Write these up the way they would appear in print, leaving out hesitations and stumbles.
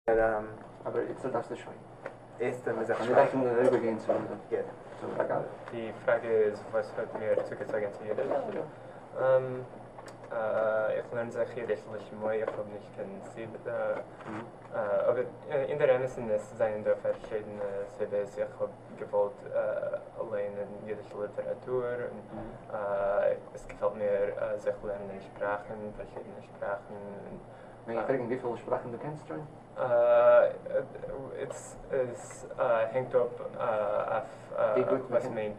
Aber jetzt darfst du schon. Erste mit der Wir möchten rübergehen zu Ja. Bagada. Die Frage ist, was hat mir zugezogen zu Jiddisch? Ich lerne sehr Jiddisch, ich habe nicht kennen Sie. Aber in der Emerson sind da verschiedene CDs. Ich habe gewollt allein in jiddische Literatur. Es gefällt mir, sich lernen Sprachen, verschiedene Sprachen. Wenn ich fragen, wie viele Sprachen du kennst, John? Es hängt ab auf Wie gut was man meint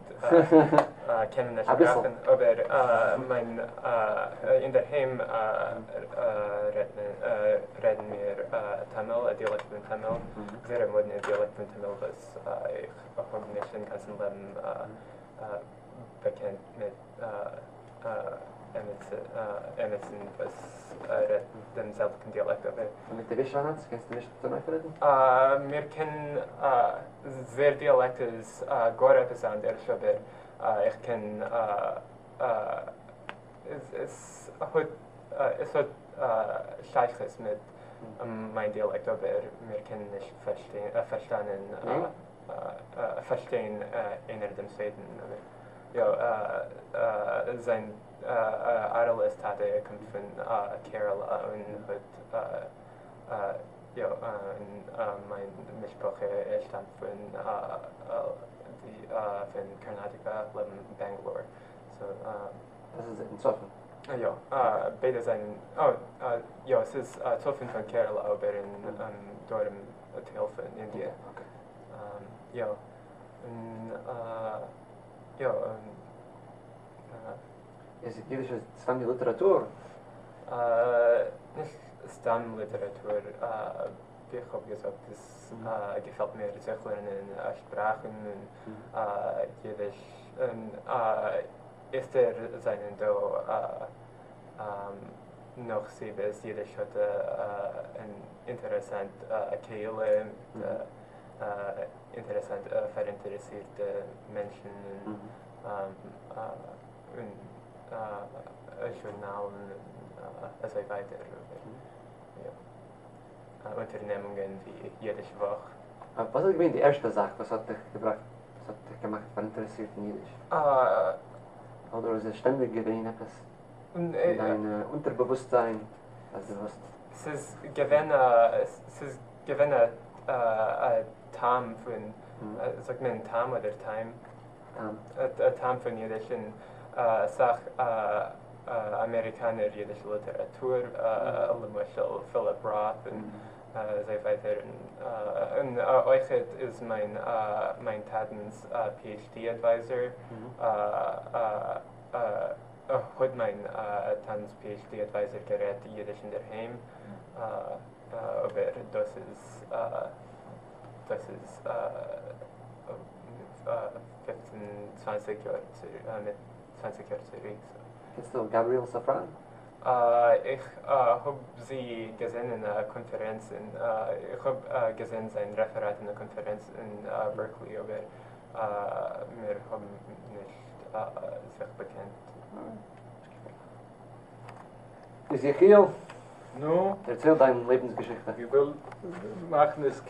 kennen Ein bisschen. Sprachen, aber in der Heim reden wir Tamil, ein Dialekt von Tamil, sehr moderner Dialekt von Tamil, was ich auch nicht im ganzen Leben bekannt mit Emerson, was demselben Dialekt. Aber Und mit der Wischwanatz, kennst du nicht zu neu reden? wir kennen sehr Dialekte, gar etwas anderes, aber ich kenne es hat Scheiches mit mein Dialekt, aber wir können nicht verstehen einer dem Zweiten. Ja, sein Adel kommt von Kerala und hat meine Mischproche stammt von Karnataka, leben in Bangalore. So, Das ist in Zoffen. beide seien, ja, es ist Zoffen von Kerala, aber dort im Teil von Indien. Okay. Ja, und Is het jiddische stamje Literatur? nicht Stammliteratur, wie ich habe gesagt, es gefällt mir sehr lernen Sprachen und Jiddisch. Und ist seinen da noch sie, dass Jiddisch hat ein interessant Kehle, interessant verinteressierte Menschen und Journalen also weiter. Unternehmungen wie Jiddisch Wach. Was hat gewesen die erste Sache, was hat dich gebracht, was hat dich gemacht, war interessiert in Jiddisch? Oder ist es ständig gewesen, etwas in dein Unterbewusstsein, als du hast? Es ist gewinn ein Tam von, sagt man Tam oder Time? Ein Tam von Jiddisch und Sach Amerikaner jiddische Literatur, Michel Philip Roth und so weiter. Und euch ist mein Tatens PhD-Advisor. Hat mein Tatens PhD-Advisor gerät Jiddisch in der Heim. Aber das ist 15, 20 Jahre mit 20 Jahren zurück. Kennst du Gabriel Safran? Ich habe sie gesehen in einer Konferenz, ich habe gesehen sein Referat in einer Konferenz in Berkeley, aber wir haben nicht sich bekannt. Ezekiel, Nu, erzähl deine Lebensgeschichte. wir will machen es